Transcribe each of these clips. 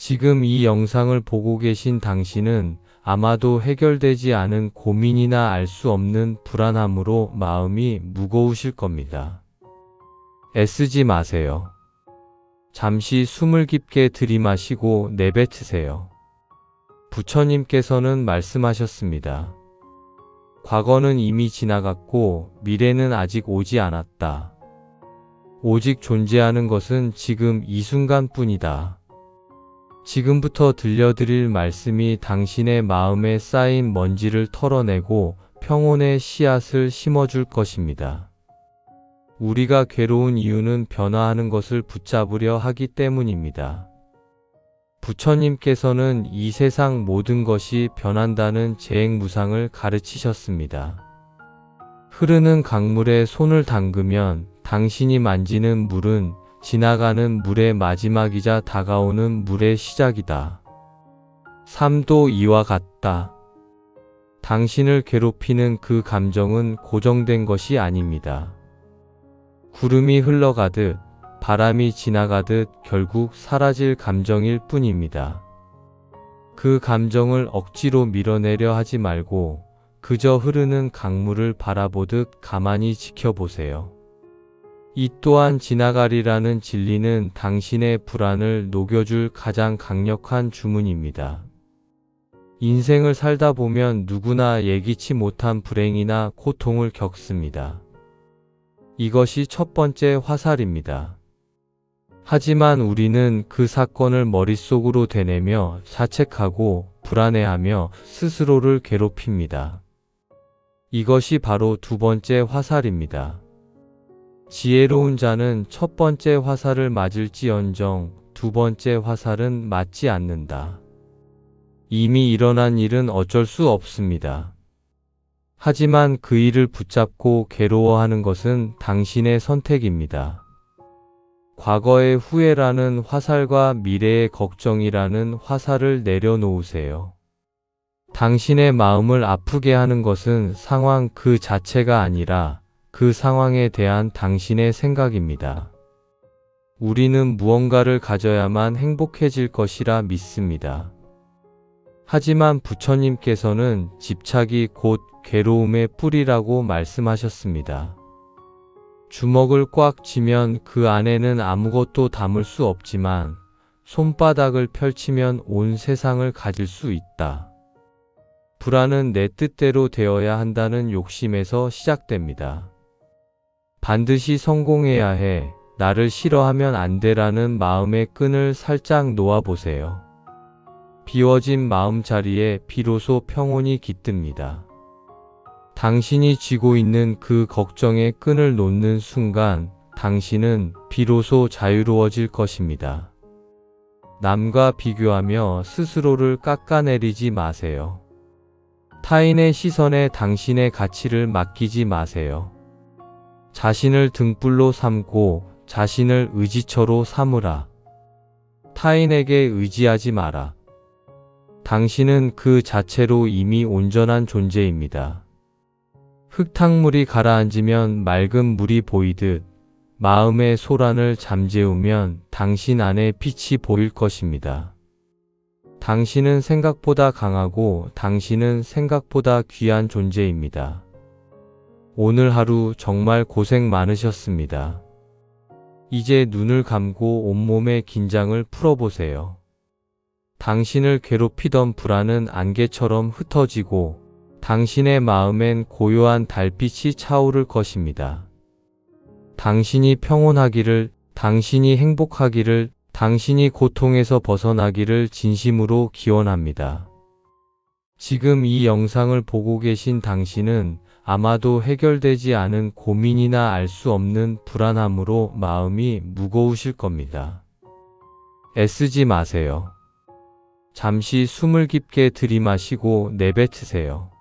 지금 이 영상을 보고 계신 당신은 아마도 해결되지 않은 고민이나 알 수 없는 불안함으로 마음이 무거우실 겁니다. 애쓰지 마세요. 잠시 숨을 깊게 들이마시고 내뱉으세요. 부처님께서는 말씀하셨습니다. 과거는 이미 지나갔고 미래는 아직 오지 않았다. 오직 존재하는 것은 지금 이 순간뿐이다. 지금부터 들려드릴 말씀이 당신의 마음에 쌓인 먼지를 털어내고 평온의 씨앗을 심어줄 것입니다. 우리가 괴로운 이유는 변화하는 것을 붙잡으려 하기 때문입니다. 부처님께서는 이 세상 모든 것이 변한다는 재행무상을 가르치셨습니다. 흐르는 강물에 손을 담그면 당신이 만지는 물은 지나가는 물의 마지막이자 다가오는 물의 시작이다. 삶도 이와 같다. 당신을 괴롭히는 그 감정은 고정된 것이 아닙니다. 구름이 흘러가듯 바람이 지나가듯 결국 사라질 감정일 뿐입니다. 그 감정을 억지로 밀어내려 하지 말고 그저 흐르는 강물을 바라보듯 가만히 지켜보세요. 이 또한 지나가리라는 진리는 당신의 불안을 녹여줄 가장 강력한 주문입니다. 인생을 살다 보면 누구나 예기치 못한 불행이나 고통을 겪습니다. 이것이 첫 번째 화살입니다. 하지만 우리는 그 사건을 머릿속으로 되뇌며 자책하고 불안해하며 스스로를 괴롭힙니다. 이것이 바로 두 번째 화살입니다. 지혜로운 자는 첫 번째 화살을 맞을지언정 두 번째 화살은 맞지 않는다. 이미 일어난 일은 어쩔 수 없습니다. 하지만 그 일을 붙잡고 괴로워하는 것은 당신의 선택입니다. 과거의 후회라는 화살과 미래의 걱정이라는 화살을 내려놓으세요. 당신의 마음을 아프게 하는 것은 상황 그 자체가 아니라 그 상황에 대한 당신의 생각입니다. 우리는 무언가를 가져야만 행복해질 것이라 믿습니다. 하지만 부처님께서는 집착이 곧 괴로움의 뿌리라고 말씀하셨습니다. 주먹을 꽉 쥐면 그 안에는 아무것도 담을 수 없지만 손바닥을 펼치면 온 세상을 가질 수 있다. 불안은 내 뜻대로 되어야 한다는 욕심에서 시작됩니다. 반드시 성공해야 해, 나를 싫어하면 안 돼라는 마음의 끈을 살짝 놓아보세요. 비워진 마음자리에 비로소 평온이 깃듭니다. 당신이 쥐고 있는 그 걱정의 끈을 놓는 순간 당신은 비로소 자유로워질 것입니다. 남과 비교하며 스스로를 깎아내리지 마세요. 타인의 시선에 당신의 가치를 맡기지 마세요. 자신을 등불로 삼고 자신을 의지처로 삼으라. 타인에게 의지하지 마라. 당신은 그 자체로 이미 온전한 존재입니다. 흙탕물이 가라앉으면 맑은 물이 보이듯 마음의 소란을 잠재우면 당신 안에 빛이 보일 것입니다. 당신은 생각보다 강하고 당신은 생각보다 귀한 존재입니다. 오늘 하루 정말 고생 많으셨습니다. 이제 눈을 감고 온몸의 긴장을 풀어보세요. 당신을 괴롭히던 불안은 안개처럼 흩어지고 당신의 마음엔 고요한 달빛이 차오를 것입니다. 당신이 평온하기를, 당신이 행복하기를, 당신이 고통에서 벗어나기를 진심으로 기원합니다. 지금 이 영상을 보고 계신 당신은 아마도 해결되지 않은 고민이나 알 수 없는 불안함으로 마음이 무거우실 겁니다. 애쓰지 마세요. 잠시 숨을 깊게 들이마시고 내뱉으세요.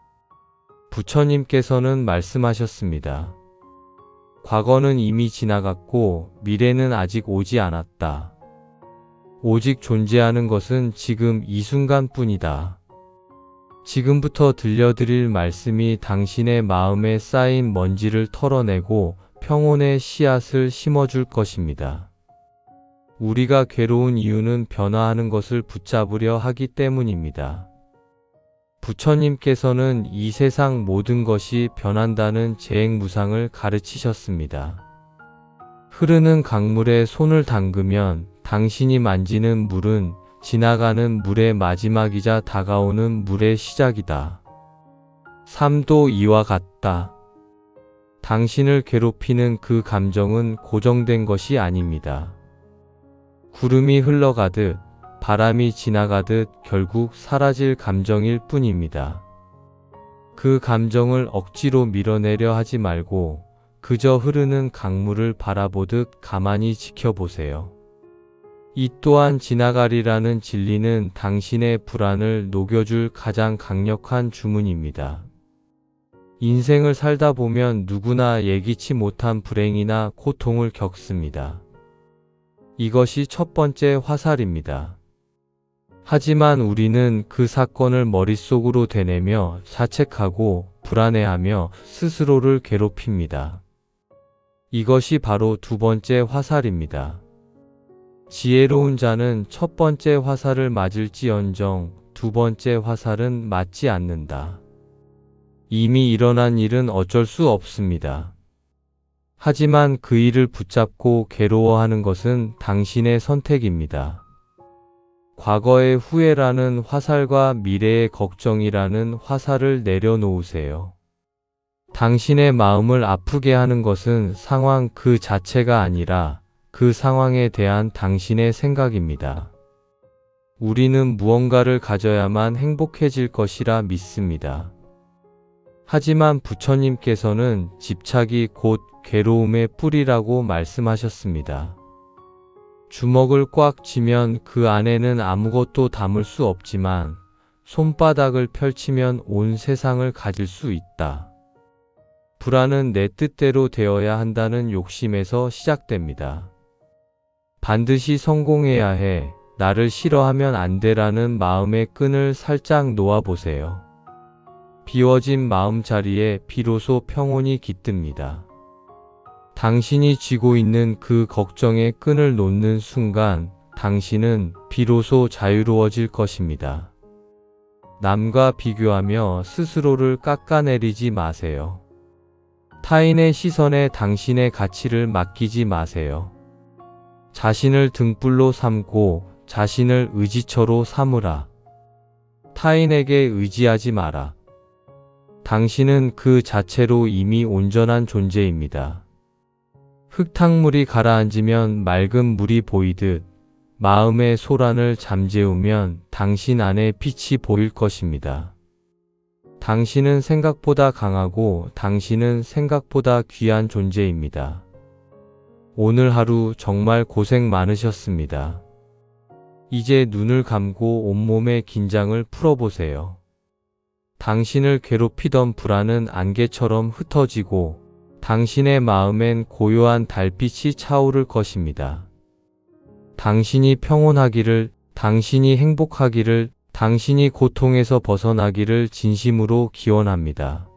부처님께서는 말씀하셨습니다. 과거는 이미 지나갔고 미래는 아직 오지 않았다. 오직 존재하는 것은 지금 이 순간뿐이다. 지금부터 들려드릴 말씀이 당신의 마음에 쌓인 먼지를 털어내고 평온의 씨앗을 심어줄 것입니다. 우리가 괴로운 이유는 변화하는 것을 붙잡으려 하기 때문입니다. 부처님께서는 이 세상 모든 것이 변한다는 재행무상을 가르치셨습니다. 흐르는 강물에 손을 담그면 당신이 만지는 물은 지나가는 물의 마지막이자 다가오는 물의 시작이다. 삶도 이와 같다. 당신을 괴롭히는 그 감정은 고정된 것이 아닙니다. 구름이 흘러가듯 바람이 지나가듯 결국 사라질 감정일 뿐입니다. 그 감정을 억지로 밀어내려 하지 말고 그저 흐르는 강물을 바라보듯 가만히 지켜보세요. 이 또한 지나가리라는 진리는 당신의 불안을 녹여줄 가장 강력한 주문입니다. 인생을 살다 보면 누구나 예기치 못한 불행이나 고통을 겪습니다. 이것이 첫 번째 화살입니다. 하지만 우리는 그 사건을 머릿속으로 되뇌며 자책하고 불안해하며 스스로를 괴롭힙니다. 이것이 바로 두 번째 화살입니다. 지혜로운 자는 첫 번째 화살을 맞을지언정 두 번째 화살은 맞지 않는다. 이미 일어난 일은 어쩔 수 없습니다. 하지만 그 일을 붙잡고 괴로워하는 것은 당신의 선택입니다. 과거의 후회라는 화살과 미래의 걱정이라는 화살을 내려놓으세요. 당신의 마음을 아프게 하는 것은 상황 그 자체가 아니라 그 상황에 대한 당신의 생각입니다. 우리는 무언가를 가져야만 행복해질 것이라 믿습니다. 하지만 부처님께서는 집착이 곧 괴로움의 뿌리라고 말씀하셨습니다. 주먹을 꽉 쥐면 그 안에는 아무것도 담을 수 없지만 손바닥을 펼치면 온 세상을 가질 수 있다. 불안은 내 뜻대로 되어야 한다는 욕심에서 시작됩니다. 반드시 성공해야 해, 나를 싫어하면 안 돼라는 마음의 끈을 살짝 놓아보세요. 비워진 마음자리에 비로소 평온이 깃듭니다. 당신이 쥐고 있는 그 걱정의 끈을 놓는 순간 당신은 비로소 자유로워질 것입니다. 남과 비교하며 스스로를 깎아내리지 마세요. 타인의 시선에 당신의 가치를 맡기지 마세요. 자신을 등불로 삼고 자신을 의지처로 삼으라. 타인에게 의지하지 마라. 당신은 그 자체로 이미 온전한 존재입니다. 흙탕물이 가라앉으면 맑은 물이 보이듯 마음의 소란을 잠재우면 당신 안에 빛이 보일 것입니다. 당신은 생각보다 강하고 당신은 생각보다 귀한 존재입니다. 오늘 하루 정말 고생 많으셨습니다. 이제 눈을 감고 온몸의 긴장을 풀어보세요. 당신을 괴롭히던 불안은 안개처럼 흩어지고 당신의 마음엔 고요한 달빛이 차오를 것입니다. 당신이 평온하기를, 당신이 행복하기를, 당신이 고통에서 벗어나기를 진심으로 기원합니다.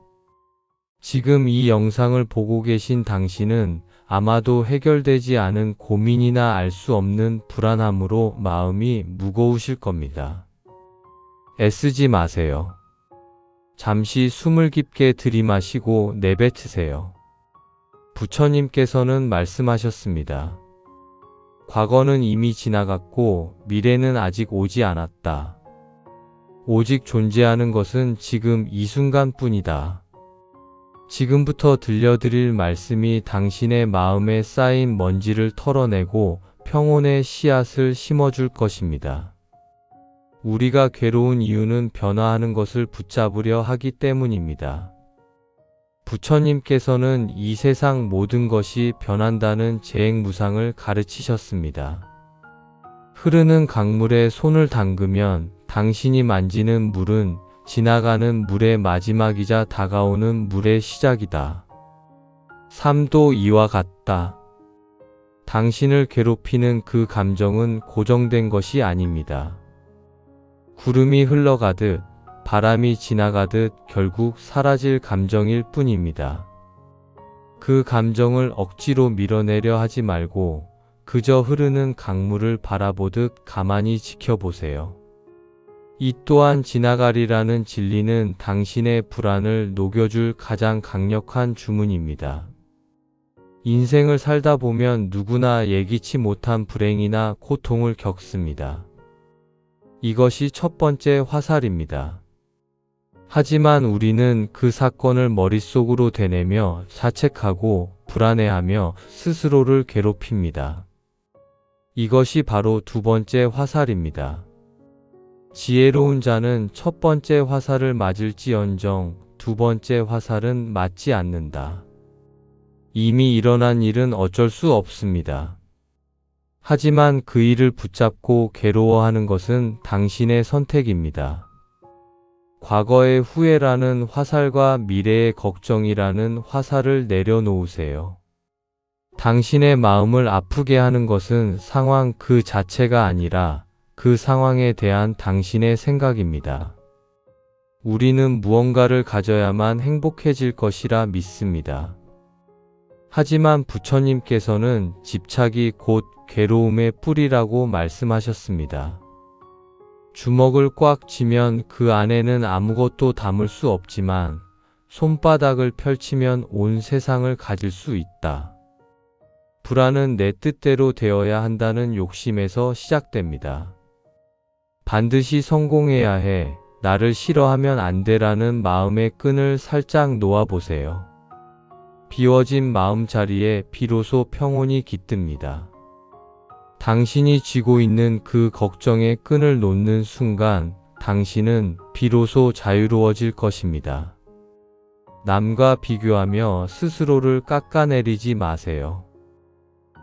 지금 이 영상을 보고 계신 당신은 아마도 해결되지 않은 고민이나 알 수 없는 불안함으로 마음이 무거우실 겁니다. 애쓰지 마세요. 잠시 숨을 깊게 들이마시고 내뱉으세요. 부처님께서는 말씀하셨습니다. 과거는 이미 지나갔고 미래는 아직 오지 않았다. 오직 존재하는 것은 지금 이 순간뿐이다. 지금부터 들려드릴 말씀이 당신의 마음에 쌓인 먼지를 털어내고 평온의 씨앗을 심어줄 것입니다. 우리가 괴로운 이유는 변화하는 것을 붙잡으려 하기 때문입니다. 부처님께서는 이 세상 모든 것이 변한다는 재행무상을 가르치셨습니다. 흐르는 강물에 손을 담그면 당신이 만지는 물은 지나가는 물의 마지막이자 다가오는 물의 시작이다. 삶도 이와 같다. 당신을 괴롭히는 그 감정은 고정된 것이 아닙니다. 구름이 흘러가듯 바람이 지나가듯 결국 사라질 감정일 뿐입니다. 그 감정을 억지로 밀어내려 하지 말고 그저 흐르는 강물을 바라보듯 가만히 지켜보세요. 이 또한 지나가리라는 진리는 당신의 불안을 녹여줄 가장 강력한 주문입니다. 인생을 살다 보면 누구나 예기치 못한 불행이나 고통을 겪습니다. 이것이 첫 번째 화살입니다. 하지만 우리는 그 사건을 머릿속으로 되뇌며 자책하고 불안해하며 스스로를 괴롭힙니다. 이것이 바로 두 번째 화살입니다. 지혜로운 자는 첫 번째 화살을 맞을지언정 두 번째 화살은 맞지 않는다. 이미 일어난 일은 어쩔 수 없습니다. 하지만 그 일을 붙잡고 괴로워하는 것은 당신의 선택입니다. 과거의 후회라는 화살과 미래의 걱정이라는 화살을 내려놓으세요. 당신의 마음을 아프게 하는 것은 상황 그 자체가 아니라 그 상황에 대한 당신의 생각입니다. 우리는 무언가를 가져야만 행복해질 것이라 믿습니다. 하지만 부처님께서는 집착이 곧 괴로움의 뿌리라고 말씀하셨습니다. 주먹을 꽉 쥐면 그 안에는 아무것도 담을 수 없지만 손바닥을 펼치면 온 세상을 가질 수 있다. 불안은 내 뜻대로 되어야 한다는 욕심에서 시작됩니다. 반드시 성공해야 해, 나를 싫어하면 안 돼라는 마음의 끈을 살짝 놓아보세요. 비워진 마음자리에 비로소 평온이 깃듭니다. 당신이 쥐고 있는 그 걱정의 끈을 놓는 순간 당신은 비로소 자유로워질 것입니다. 남과 비교하며 스스로를 깎아내리지 마세요.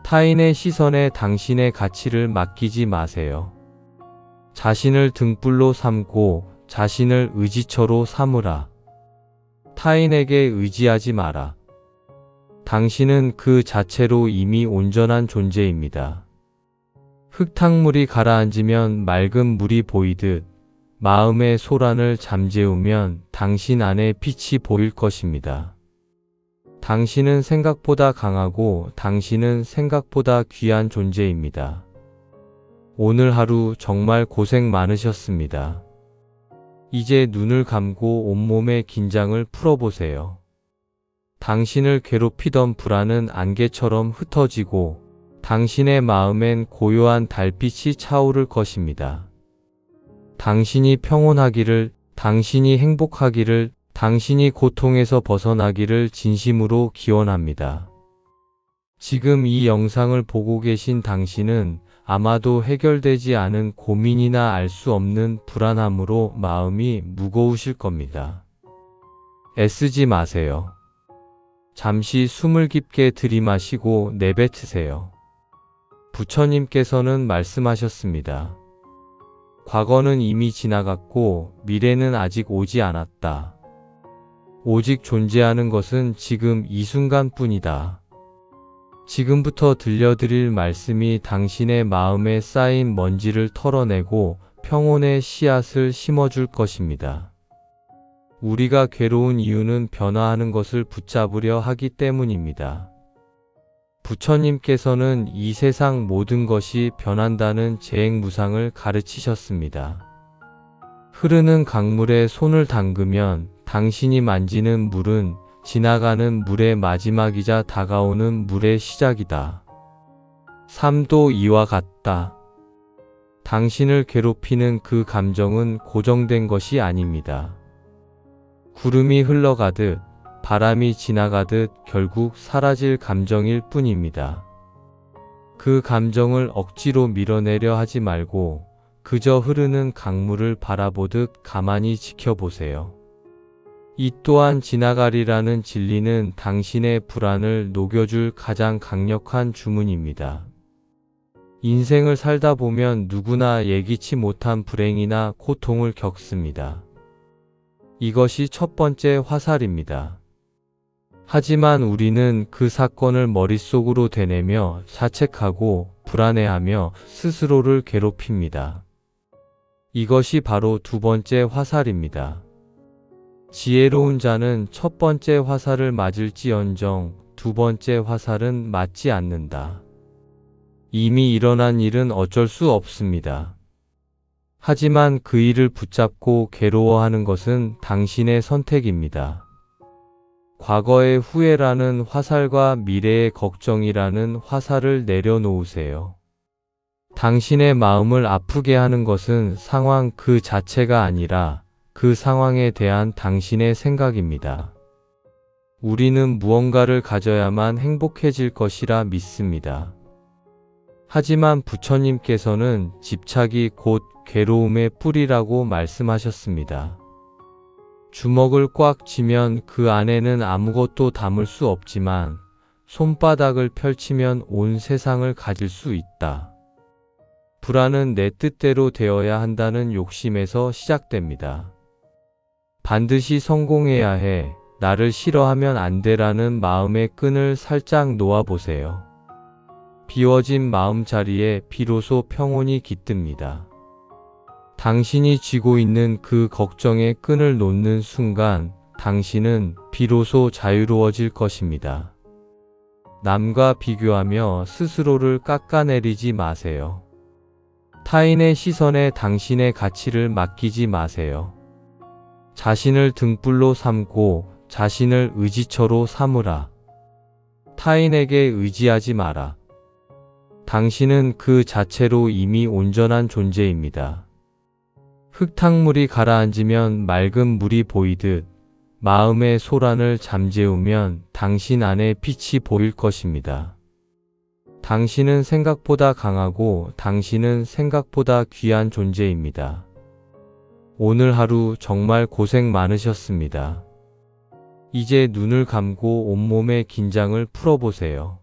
타인의 시선에 당신의 가치를 맡기지 마세요. 자신을 등불로 삼고 자신을 의지처로 삼으라. 타인에게 의지하지 마라. 당신은 그 자체로 이미 온전한 존재입니다. 흙탕물이 가라앉으면 맑은 물이 보이듯 마음의 소란을 잠재우면 당신 안에 빛이 보일 것입니다. 당신은 생각보다 강하고 당신은 생각보다 귀한 존재입니다. 오늘 하루 정말 고생 많으셨습니다. 이제 눈을 감고 온몸의 긴장을 풀어보세요. 당신을 괴롭히던 불안은 안개처럼 흩어지고 당신의 마음엔 고요한 달빛이 차오를 것입니다. 당신이 평온하기를, 당신이 행복하기를, 당신이 고통에서 벗어나기를 진심으로 기원합니다. 지금 이 영상을 보고 계신 당신은 아마도 해결되지 않은 고민이나 알 수 없는 불안함으로 마음이 무거우실 겁니다. 애쓰지 마세요. 잠시 숨을 깊게 들이마시고 내뱉으세요. 부처님께서는 말씀하셨습니다. 과거는 이미 지나갔고 미래는 아직 오지 않았다. 오직 존재하는 것은 지금 이 순간뿐이다. 지금부터 들려드릴 말씀이 당신의 마음에 쌓인 먼지를 털어내고 평온의 씨앗을 심어줄 것입니다. 우리가 괴로운 이유는 변화하는 것을 붙잡으려 하기 때문입니다. 부처님께서는 이 세상 모든 것이 변한다는 재행무상을 가르치셨습니다. 흐르는 강물에 손을 담그면 당신이 만지는 물은 지나가는 물의 마지막이자 다가오는 물의 시작이다. 삶도 이와 같다. 당신을 괴롭히는 그 감정은 고정된 것이 아닙니다. 구름이 흘러가듯 바람이 지나가듯 결국 사라질 감정일 뿐입니다. 그 감정을 억지로 밀어내려 하지 말고 그저 흐르는 강물을 바라보듯 가만히 지켜보세요. 이 또한 지나가리라는 진리는 당신의 불안을 녹여줄 가장 강력한 주문입니다. 인생을 살다 보면 누구나 예기치 못한 불행이나 고통을 겪습니다. 이것이 첫 번째 화살입니다. 하지만 우리는 그 사건을 머릿속으로 되뇌며 자책하고 불안해하며 스스로를 괴롭힙니다. 이것이 바로 두 번째 화살입니다. 지혜로운 자는 첫 번째 화살을 맞을지언정 두 번째 화살은 맞지 않는다. 이미 일어난 일은 어쩔 수 없습니다. 하지만 그 일을 붙잡고 괴로워하는 것은 당신의 선택입니다. 과거의 후회라는 화살과 미래의 걱정이라는 화살을 내려놓으세요. 당신의 마음을 아프게 하는 것은 상황 그 자체가 아니라 그 상황에 대한 당신의 생각입니다. 우리는 무언가를 가져야만 행복해질 것이라 믿습니다. 하지만 부처님께서는 집착이 곧 괴로움의 뿌리라고 말씀하셨습니다. 주먹을 꽉 쥐면 그 안에는 아무것도 담을 수 없지만 손바닥을 펼치면 온 세상을 가질 수 있다. 불안은 내 뜻대로 되어야 한다는 욕심에서 시작됩니다. 반드시 성공해야 해, 나를 싫어하면 안 돼라는 마음의 끈을 살짝 놓아보세요. 비워진 마음자리에 비로소 평온이 깃듭니다. 당신이 쥐고 있는 그 걱정의 끈을 놓는 순간 당신은 비로소 자유로워질 것입니다. 남과 비교하며 스스로를 깎아내리지 마세요. 타인의 시선에 당신의 가치를 맡기지 마세요. 자신을 등불로 삼고 자신을 의지처로 삼으라. 타인에게 의지하지 마라. 당신은 그 자체로 이미 온전한 존재입니다. 흙탕물이 가라앉으면 맑은 물이 보이듯 마음의 소란을 잠재우면 당신 안에 빛이 보일 것입니다. 당신은 생각보다 강하고 당신은 생각보다 귀한 존재입니다. 오늘 하루 정말 고생 많으셨습니다. 이제 눈을 감고 온몸의 긴장을 풀어보세요.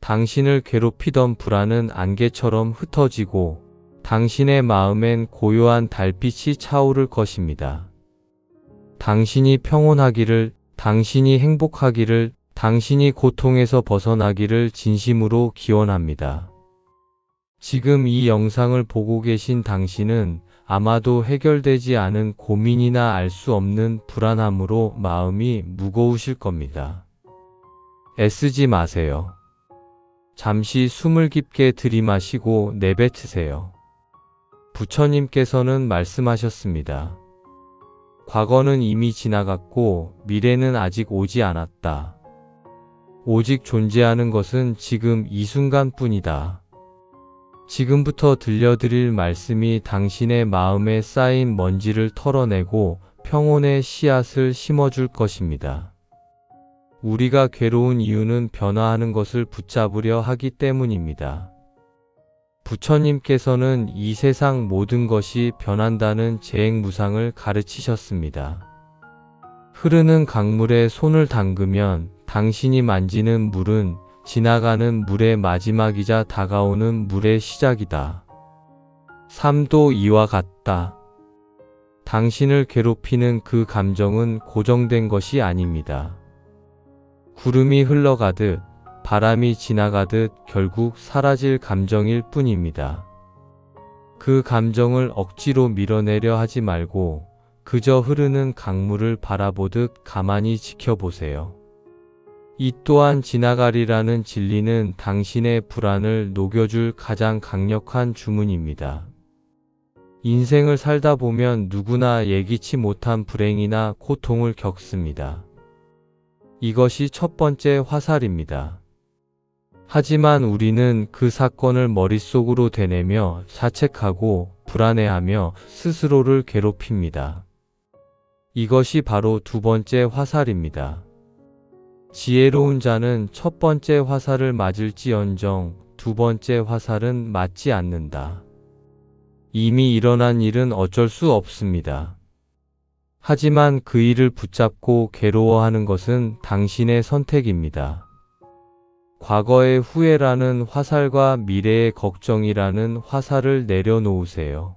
당신을 괴롭히던 불안은 안개처럼 흩어지고 당신의 마음엔 고요한 달빛이 차오를 것입니다. 당신이 평온하기를, 당신이 행복하기를, 당신이 고통에서 벗어나기를 진심으로 기원합니다. 지금 이 영상을 보고 계신 당신은 아마도 해결되지 않은 고민이나 알 수 없는 불안함으로 마음이 무거우실 겁니다. 애쓰지 마세요. 잠시 숨을 깊게 들이마시고 내뱉으세요. 부처님께서는 말씀하셨습니다. 과거는 이미 지나갔고 미래는 아직 오지 않았다. 오직 존재하는 것은 지금 이 순간뿐이다. 지금부터 들려드릴 말씀이 당신의 마음에 쌓인 먼지를 털어내고 평온의 씨앗을 심어줄 것입니다. 우리가 괴로운 이유는 변화하는 것을 붙잡으려 하기 때문입니다. 부처님께서는 이 세상 모든 것이 변한다는 재행무상을 가르치셨습니다. 흐르는 강물에 손을 담그면 당신이 만지는 물은 지나가는 물의 마지막이자 다가오는 물의 시작이다. 삶도 이와 같다. 당신을 괴롭히는 그 감정은 고정된 것이 아닙니다. 구름이 흘러가듯 바람이 지나가듯 결국 사라질 감정일 뿐입니다. 그 감정을 억지로 밀어내려 하지 말고 그저 흐르는 강물을 바라보듯 가만히 지켜보세요. 이 또한 지나가리라는 진리는 당신의 불안을 녹여줄 가장 강력한 주문입니다. 인생을 살다 보면 누구나 예기치 못한 불행이나 고통을 겪습니다. 이것이 첫 번째 화살입니다. 하지만 우리는 그 사건을 머릿속으로 되뇌며 자책하고 불안해하며 스스로를 괴롭힙니다. 이것이 바로 두 번째 화살입니다. 지혜로운 자는 첫 번째 화살을 맞을지언정 두 번째 화살은 맞지 않는다. 이미 일어난 일은 어쩔 수 없습니다. 하지만 그 일을 붙잡고 괴로워하는 것은 당신의 선택입니다. 과거의 후회라는 화살과 미래의 걱정이라는 화살을 내려놓으세요.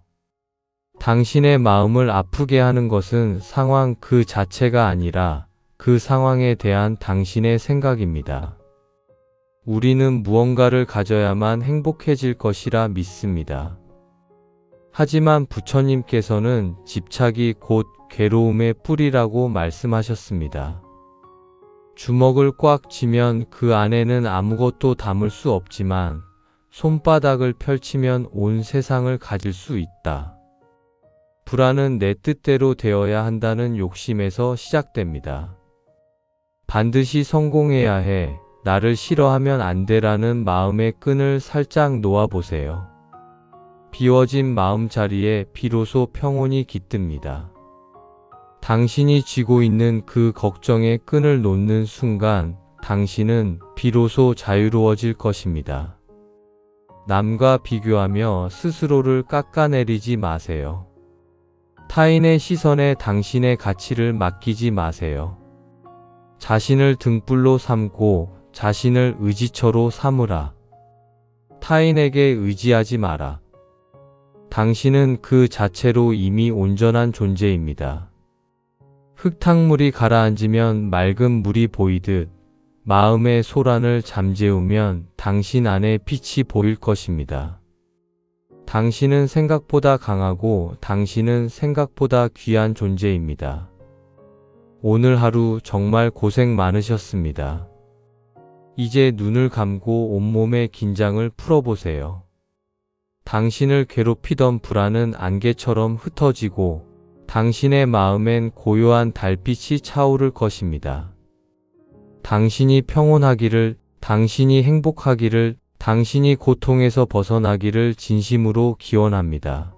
당신의 마음을 아프게 하는 것은 상황 그 자체가 아니라 그 상황에 대한 당신의 생각입니다. 우리는 무언가를 가져야만 행복해질 것이라 믿습니다. 하지만 부처님께서는 집착이 곧 괴로움의 뿌리라고 말씀하셨습니다. 주먹을 꽉 쥐면 그 안에는 아무것도 담을 수 없지만 손바닥을 펼치면 온 세상을 가질 수 있다. 불안은 내 뜻대로 되어야 한다는 욕심에서 시작됩니다. 반드시 성공해야 해. 나를 싫어하면 안 돼라는 마음의 끈을 살짝 놓아보세요. 비워진 마음자리에 비로소 평온이 깃듭니다. 당신이 쥐고 있는 그 걱정의 끈을 놓는 순간 당신은 비로소 자유로워질 것입니다. 남과 비교하며 스스로를 깎아내리지 마세요. 타인의 시선에 당신의 가치를 맡기지 마세요. 자신을 등불로 삼고 자신을 의지처로 삼으라. 타인에게 의지하지 마라. 당신은 그 자체로 이미 온전한 존재입니다. 흙탕물이 가라앉으면 맑은 물이 보이듯 마음의 소란을 잠재우면 당신 안에 빛이 보일 것입니다. 당신은 생각보다 강하고 당신은 생각보다 귀한 존재입니다. 오늘 하루 정말 고생 많으셨습니다. 이제 눈을 감고 온몸의 긴장을 풀어보세요. 당신을 괴롭히던 불안은 안개처럼 흩어지고 당신의 마음엔 고요한 달빛이 차오를 것입니다. 당신이 평온하기를, 당신이 행복하기를, 당신이 고통에서 벗어나기를 진심으로 기원합니다.